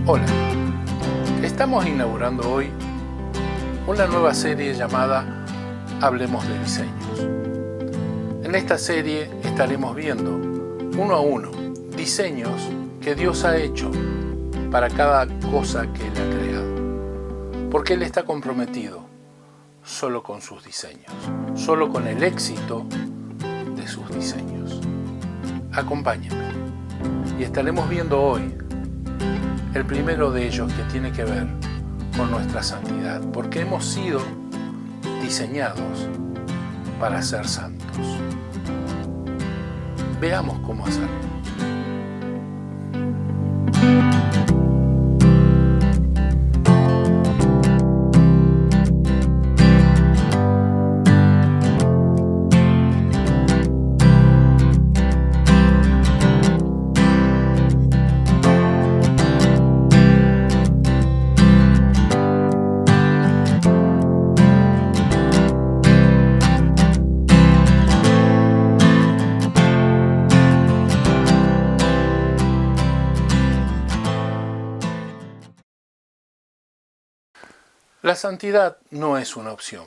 Hola, estamos inaugurando hoy una nueva serie llamada Hablemos de Diseños. En esta serie estaremos viendo uno a uno diseños que Dios ha hecho para cada cosa que Él ha creado, porque Él está comprometido solo con sus diseños, solo con el éxito de sus diseños. Acompáñenme y estaremos viendo hoy el primero de ellos, que tiene que ver con nuestra santidad, porque hemos sido diseñados para ser santos. Veamos cómo hacerlo. La santidad no es una opción.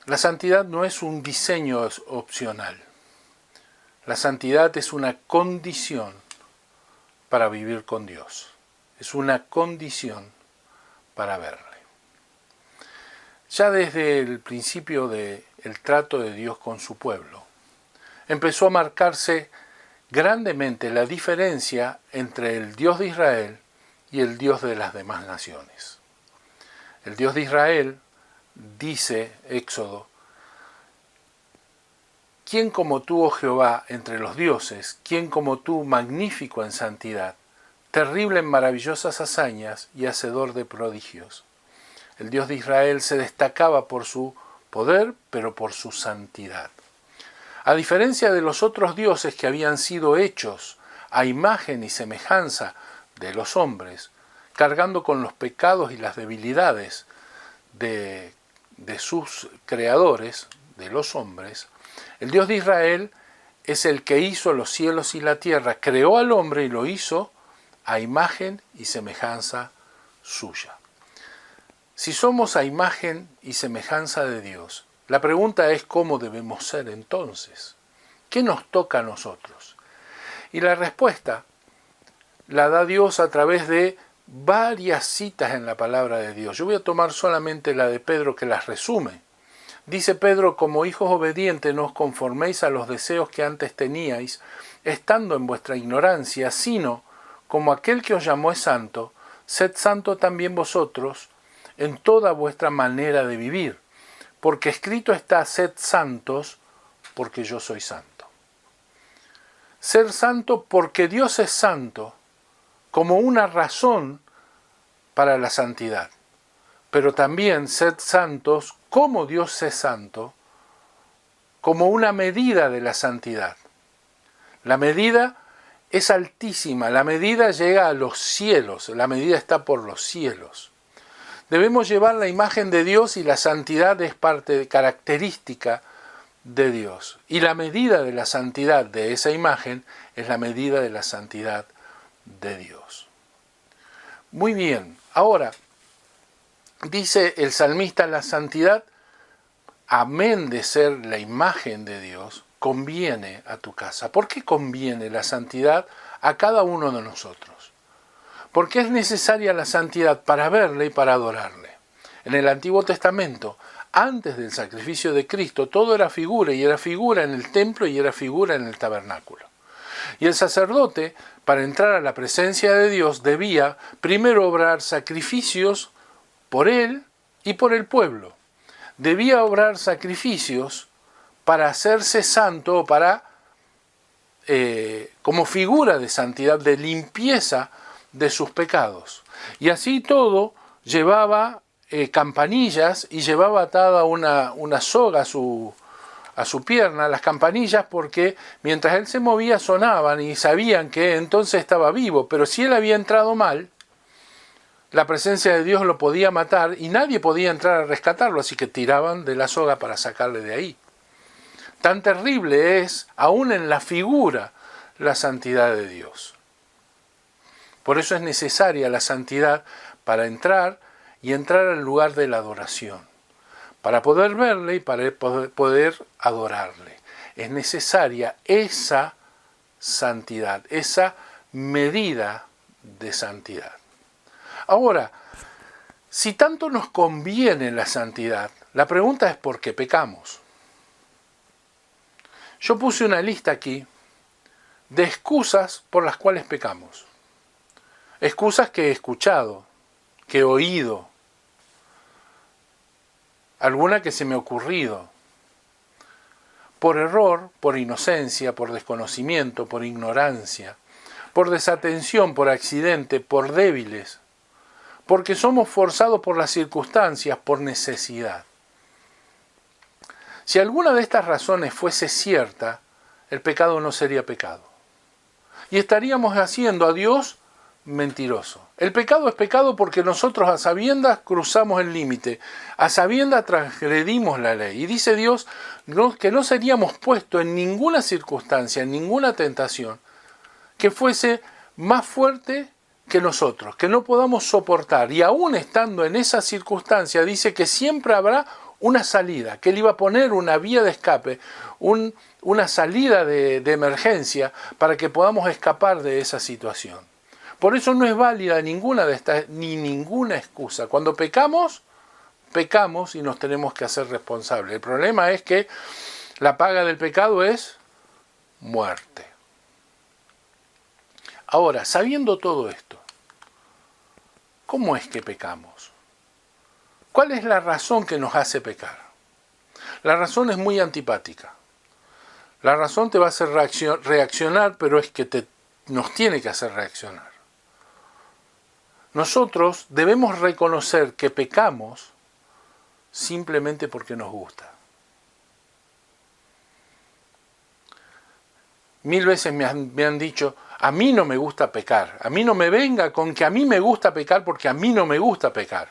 La santidad no es un diseño opcional. La santidad es una condición para vivir con Dios. Es una condición para verle. Ya desde el principio del trato de Dios con su pueblo, empezó a marcarse grandemente la diferencia entre el Dios de Israel y el Dios de las demás naciones. El Dios de Israel, dice Éxodo: ¿quién como tú, oh Jehová, entre los dioses? ¿Quién como tú, magnífico en santidad, terrible en maravillosas hazañas y hacedor de prodigios? El Dios de Israel se destacaba por su poder, pero por su santidad. A diferencia de los otros dioses que habían sido hechos a imagen y semejanza de los hombres, cargando con los pecados y las debilidades de sus creadores, de los hombres, el Dios de Israel es el que hizo los cielos y la tierra, creó al hombre y lo hizo a imagen y semejanza suya. Si somos a imagen y semejanza de Dios, la pregunta es ¿cómo debemos ser entonces? ¿Qué nos toca a nosotros? Y la respuesta la da Dios a través de varias citas en la palabra de Dios. Yo voy a tomar solamente la de Pedro, que las resume. Dice Pedro: como hijos obedientes no os conforméis a los deseos que antes teníais, estando en vuestra ignorancia, sino, como aquel que os llamó es santo, sed santo también vosotros en toda vuestra manera de vivir, porque escrito está: sed santos, porque yo soy santo. Ser santo porque Dios es santo, como una razón para la santidad, pero también sed santos como Dios es santo, como una medida de la santidad. La medida es altísima, la medida llega a los cielos, la medida está por los cielos. Debemos llevar la imagen de Dios y la santidad es parte característica de Dios. Y la medida de la santidad de esa imagen es la medida de la santidad de Dios. Muy bien, ahora dice el salmista: la santidad, amén de ser la imagen de Dios, conviene a tu casa. ¿Por qué conviene la santidad a cada uno de nosotros? Porque es necesaria la santidad para verle y para adorarle. En el Antiguo Testamento, antes del sacrificio de Cristo, todo era figura, y era figura en el templo y era figura en el tabernáculo. Y el sacerdote, para entrar a la presencia de Dios, debía primero obrar sacrificios por él y por el pueblo. Debía obrar sacrificios para hacerse santo, como figura de santidad, de limpieza de sus pecados. Y así todo llevaba campanillas y llevaba atada una soga a su pierna, las campanillas, porque mientras él se movía sonaban y sabían que entonces estaba vivo, pero si él había entrado mal, la presencia de Dios lo podía matar y nadie podía entrar a rescatarlo, así que tiraban de la soga para sacarle de ahí. Tan terrible es, aún en la figura, la santidad de Dios. Por eso es necesaria la santidad para entrar al lugar de la adoración, para poder verle y para poder adorarle. Es necesaria esa santidad, esa medida de santidad. Ahora, si tanto nos conviene la santidad, la pregunta es ¿por qué pecamos? Yo puse una lista aquí de excusas por las cuales pecamos. Excusas que he escuchado, que he oído, alguna que se me ha ocurrido. Por error, por inocencia, por desconocimiento, por ignorancia, por desatención, por accidente, por débiles, porque somos forzados por las circunstancias, por necesidad. Si alguna de estas razones fuese cierta, el pecado no sería pecado. Y estaríamos haciendo a Dios mentiroso. El pecado es pecado porque nosotros a sabiendas cruzamos el límite, a sabiendas transgredimos la ley. Y dice Dios que no seríamos puestos en ninguna circunstancia, en ninguna tentación, que fuese más fuerte que nosotros, que no podamos soportar. Y aún estando en esa circunstancia, dice que siempre habrá una salida, que Él iba a poner una vía de escape, una salida de emergencia para que podamos escapar de esa situación. Por eso no es válida ninguna de estas, ni ninguna excusa. Cuando pecamos, pecamos y nos tenemos que hacer responsables. El problema es que la paga del pecado es muerte. Ahora, sabiendo todo esto, ¿cómo es que pecamos? ¿Cuál es la razón que nos hace pecar? La razón es muy antipática. La razón te va a hacer reaccionar, pero es que nos tiene que hacer reaccionar. Nosotros debemos reconocer que pecamos simplemente porque nos gusta. Mil veces me han dicho, a mí no me gusta pecar, a mí no me venga con que a mí me gusta pecar porque a mí no me gusta pecar.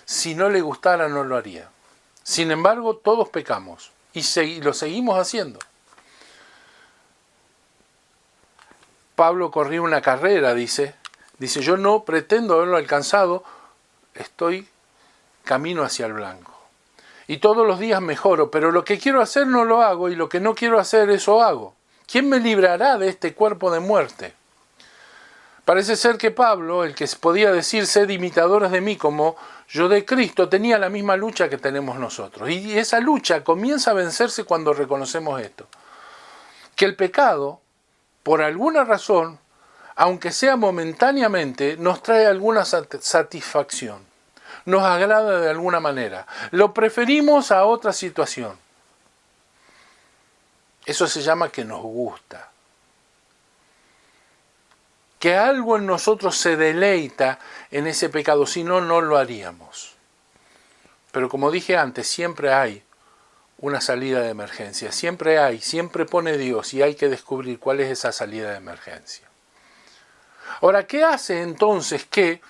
Si no le gustara no lo haría. Sin embargo, todos pecamos y lo seguimos haciendo. Pablo corrió una carrera, dice, yo no pretendo haberlo alcanzado, estoy camino hacia el blanco. Y todos los días mejoro, pero lo que quiero hacer no lo hago y lo que no quiero hacer eso hago. ¿Quién me librará de este cuerpo de muerte? Parece ser que Pablo, el que podía decir sed imitadores de mí como yo de Cristo, tenía la misma lucha que tenemos nosotros. Y esa lucha comienza a vencerse cuando reconocemos esto. Que el pecado, por alguna razón, aunque sea momentáneamente, nos trae alguna satisfacción. Nos agrada de alguna manera. Lo preferimos a otra situación. Eso se llama que nos gusta. Que algo en nosotros se deleita en ese pecado, si no, no lo haríamos. Pero como dije antes, siempre hay una salida de emergencia. Siempre pone Dios y hay que descubrir cuál es esa salida de emergencia. Ahora, ¿qué hace entonces que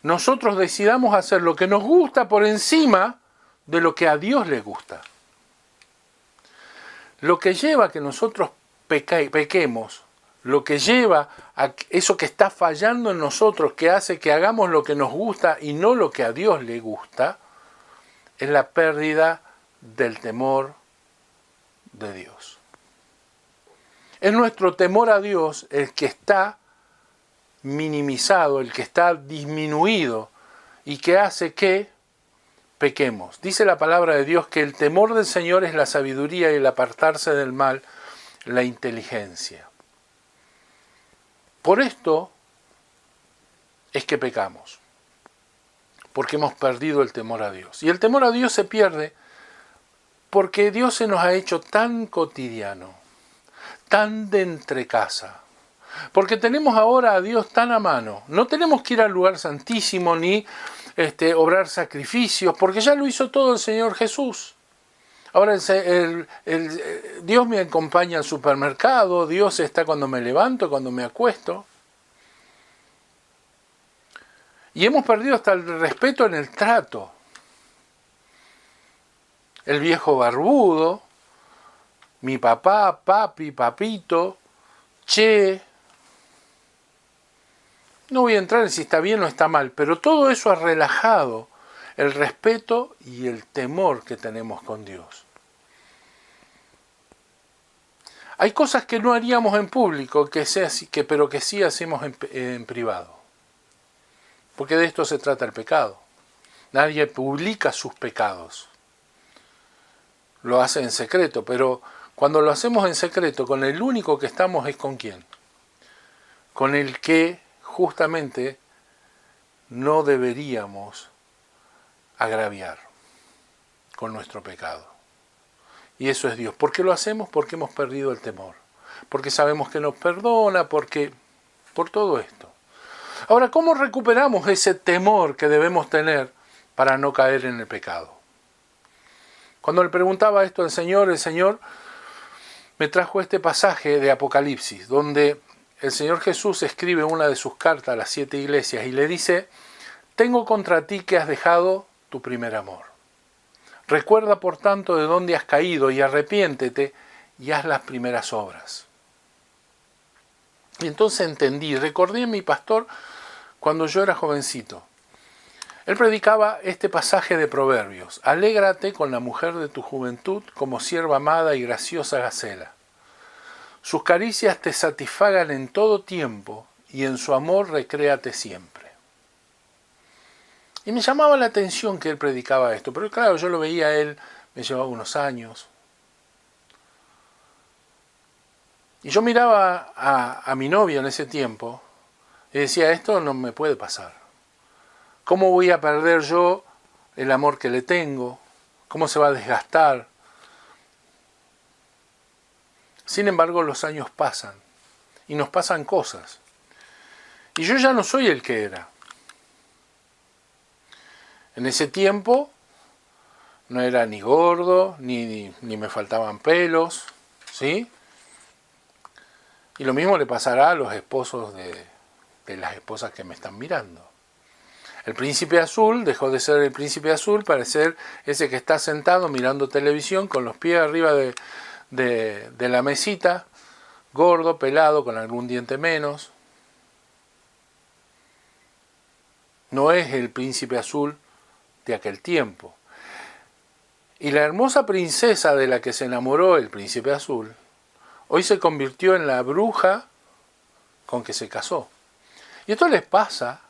nosotros decidamos hacer lo que nos gusta por encima de lo que a Dios le gusta? Lo que lleva a que nosotros pequemos, lo que lleva a eso que está fallando en nosotros, que hace que hagamos lo que nos gusta y no lo que a Dios le gusta, es la pérdida del temor de Dios. Es nuestro temor a Dios el que está minimizado, el que está disminuido y que hace que pequemos. Dice la palabra de Dios que el temor del Señor es la sabiduría y el apartarse del mal, la inteligencia. Por esto es que pecamos, porque hemos perdido el temor a Dios. Y el temor a Dios se pierde porque Dios se nos ha hecho tan cotidiano, tan de entrecasa. Porque tenemos ahora a Dios tan a mano. No tenemos que ir al lugar santísimo ni obrar sacrificios, porque ya lo hizo todo el Señor Jesús. Ahora Dios me acompaña al supermercado, Dios está cuando me levanto, cuando me acuesto. Y hemos perdido hasta el respeto en el trato. El viejo barbudo, mi papá, papi, papito, che. No voy a entrar en si está bien o está mal, pero todo eso ha relajado el respeto y el temor que tenemos con Dios. Hay cosas que no haríamos en público, pero que sí hacemos en privado. Porque de esto se trata el pecado. Nadie publica sus pecados. Lo hace en secreto, pero cuando lo hacemos en secreto, con el único que estamos es con quién. Con el que justamente no deberíamos agraviar con nuestro pecado. Y eso es Dios. ¿Por qué lo hacemos? Porque hemos perdido el temor. Porque sabemos que nos perdona, por todo esto. Ahora, ¿cómo recuperamos ese temor que debemos tener para no caer en el pecado? Cuando le preguntaba esto al Señor, el Señor me trajo este pasaje de Apocalipsis, donde el Señor Jesús escribe una de sus cartas a las 7 iglesias y le dice: tengo contra ti que has dejado tu primer amor. Recuerda por tanto de dónde has caído y arrepiéntete y haz las primeras obras. Y entonces entendí, recordé a mi pastor cuando yo era jovencito. Él predicaba este pasaje de Proverbios: alégrate con la mujer de tu juventud como sierva amada y graciosa gacela. Sus caricias te satisfagan en todo tiempo y en su amor recréate siempre. Y me llamaba la atención que él predicaba esto, pero claro, yo lo veía a él, me llevaba unos años. Y yo miraba a mi novia en ese tiempo y decía: esto no me puede pasar. ¿Cómo voy a perder yo el amor que le tengo? ¿Cómo se va a desgastar? Sin embargo, los años pasan y nos pasan cosas. Y yo ya no soy el que era. En ese tiempo no era ni gordo, ni me faltaban pelos, ¿sí? Y lo mismo le pasará a los esposos de las esposas que me están mirando. El príncipe azul dejó de ser el príncipe azul para ser ese que está sentado mirando televisión con los pies arriba de la mesita, gordo, pelado, con algún diente menos. No es el príncipe azul de aquel tiempo. Y la hermosa princesa de la que se enamoró el príncipe azul, hoy se convirtió en la bruja con que se casó. Y esto les pasa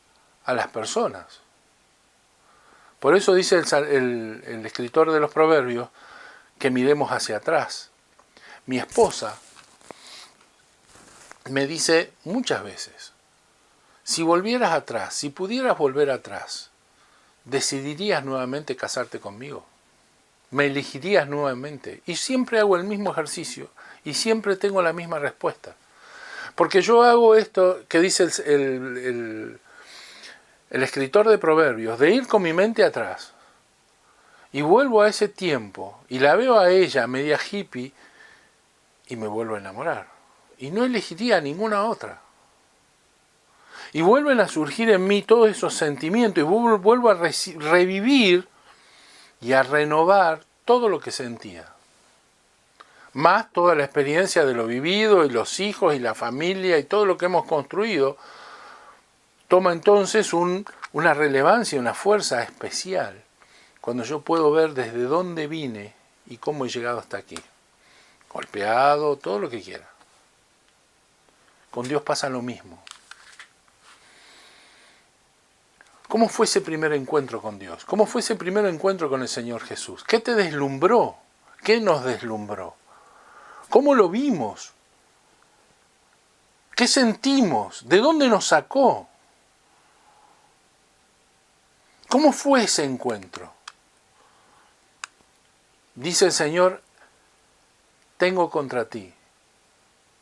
a las personas. Por eso dice el escritor de los Proverbios que miremos hacia atrás. Mi esposa me dice muchas veces: si volvieras atrás, si pudieras volver atrás, ¿decidirías nuevamente casarte conmigo? ¿Me elegirías nuevamente? Y siempre hago el mismo ejercicio y siempre tengo la misma respuesta. Porque yo hago esto que dice el escritor de Proverbios, de ir con mi mente atrás. Y vuelvo a ese tiempo y la veo a ella, media hippie, y me vuelvo a enamorar. Y no elegiría ninguna otra. Y vuelven a surgir en mí todos esos sentimientos y vuelvo a revivir y a renovar todo lo que sentía. Más toda la experiencia de lo vivido y los hijos y la familia y todo lo que hemos construido, toma entonces una relevancia, una fuerza especial, cuando yo puedo ver desde dónde vine y cómo he llegado hasta aquí. Golpeado, todo lo que quiera. Con Dios pasa lo mismo. ¿Cómo fue ese primer encuentro con Dios? ¿Cómo fue ese primer encuentro con el Señor Jesús? ¿Qué te deslumbró? ¿Qué nos deslumbró? ¿Cómo lo vimos? ¿Qué sentimos? ¿De dónde nos sacó? ¿Cómo fue ese encuentro? Dice el Señor: tengo contra ti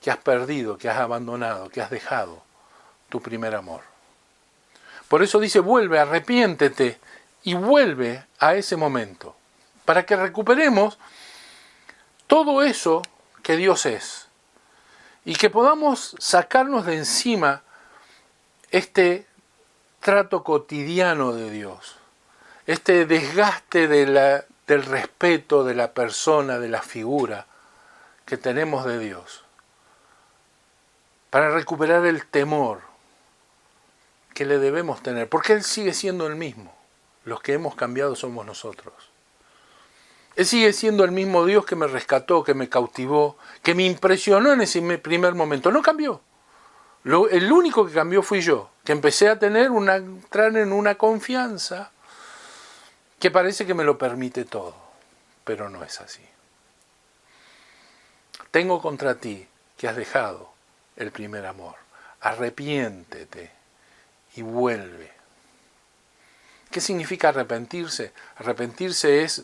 que has perdido, que has abandonado, que has dejado tu primer amor. Por eso dice: vuelve, arrepiéntete y vuelve a ese momento, para que recuperemos todo eso que Dios es y que podamos sacarnos de encima este trato cotidiano de Dios, este desgaste del respeto de la persona, de la figura que tenemos de Dios, para recuperar el temor que le debemos tener, porque Él sigue siendo el mismo. Los que hemos cambiado somos nosotros. Él sigue siendo el mismo Dios que me rescató, que me cautivó, que me impresionó en ese primer momento. No cambió. El único que cambió fui yo, que empecé a entrar en una confianza que parece que me lo permite todo, pero no es así. Tengo contra ti que has dejado el primer amor. Arrepiéntete y vuelve. ¿Qué significa arrepentirse? Arrepentirse es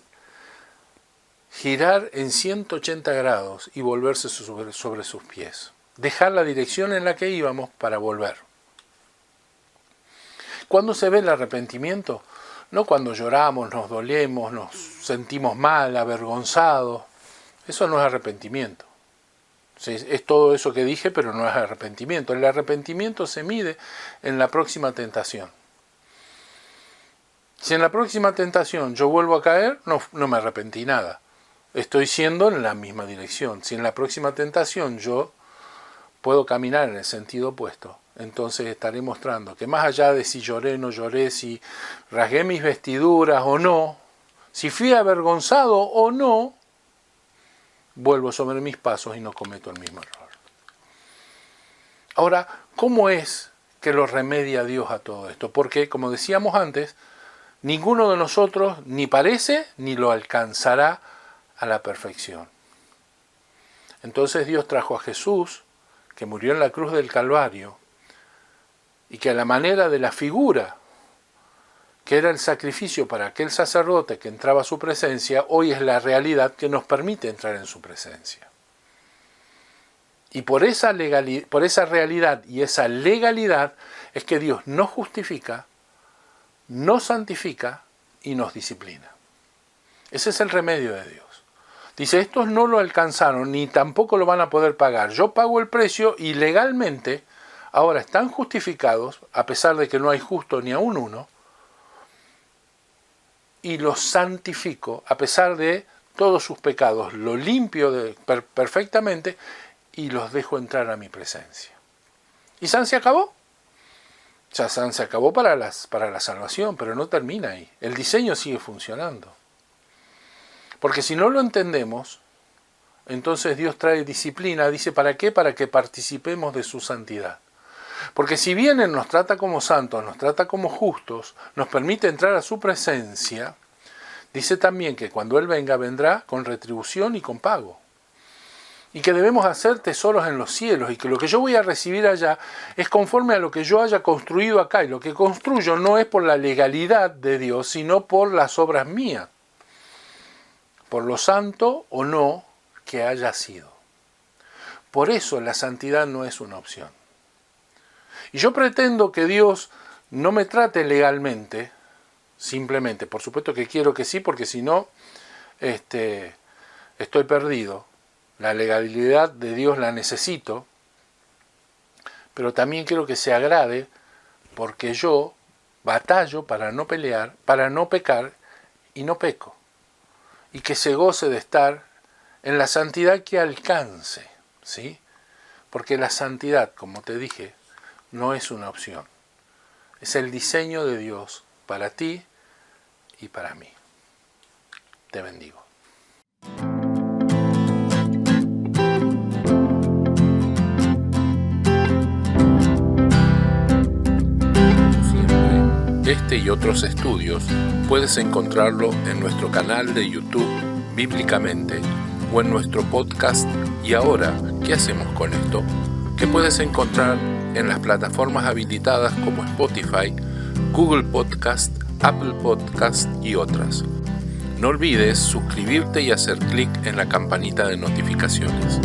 girar en 180 grados y volverse sobre sus pies. Dejar la dirección en la que íbamos para volver. ¿Cuándo se ve el arrepentimiento? No cuando lloramos, nos dolemos, nos sentimos mal, avergonzados. Eso no es arrepentimiento. Es todo eso que dije, pero no es arrepentimiento. El arrepentimiento se mide en la próxima tentación. Si en la próxima tentación yo vuelvo a caer, no me arrepentí nada. Estoy siendo en la misma dirección. Si en la próxima tentación yo puedo caminar en el sentido opuesto, entonces estaré mostrando que más allá de si lloré, no lloré, si rasgué mis vestiduras o no, si fui avergonzado o no, vuelvo sobre mis pasos y no cometo el mismo error. Ahora, ¿cómo es que lo remedia Dios a todo esto? Porque, como decíamos antes, ninguno de nosotros ni parece ni lo alcanzará a la perfección. Entonces Dios trajo a Jesús, que murió en la cruz del Calvario, y que a la manera de la figura que era el sacrificio para aquel sacerdote que entraba a su presencia, hoy es la realidad que nos permite entrar en su presencia. Y por esa realidad y esa legalidad es que Dios nos justifica, nos santifica y nos disciplina. Ese es el remedio de Dios. Dice, estos no lo alcanzaron ni tampoco lo van a poder pagar. Yo pago el precio y legalmente ahora están justificados, a pesar de que no hay justo ni aún uno, y los santifico, a pesar de todos sus pecados, lo limpio perfectamente y los dejo entrar a mi presencia. ¿Y San se acabó? Ya San se acabó para la salvación, pero no termina ahí. El diseño sigue funcionando. Porque si no lo entendemos, entonces Dios trae disciplina. Dice, ¿para qué? Para que participemos de su santidad. Porque si bien Él nos trata como santos, nos trata como justos, nos permite entrar a su presencia, dice también que cuando Él venga, vendrá con retribución y con pago. Y que debemos hacer tesoros en los cielos, y que lo que yo voy a recibir allá es conforme a lo que yo haya construido acá. Y lo que construyo no es por la legalidad de Dios, sino por las obras mías, por lo santo o no que haya sido. Por eso la santidad no es una opción. Y yo pretendo que Dios no me trate legalmente, simplemente. Por supuesto que quiero que sí, porque si no, estoy perdido. La legalidad de Dios la necesito, pero también quiero que se agrade, porque yo batallo para no pelear, para no pecar, y no peco. Y que se goce de estar en la santidad que alcance, ¿sí? Porque la santidad, como te dije, no es una opción. Es el diseño de Dios para ti y para mí. Te bendigo. Este y otros estudios puedes encontrarlo en nuestro canal de YouTube Bíblicamente o en nuestro podcast Y Ahora, ¿qué hacemos con esto?, que puedes encontrar en las plataformas habilitadas como Spotify, Google Podcast, Apple Podcast y otras. No olvides suscribirte y hacer clic en la campanita de notificaciones.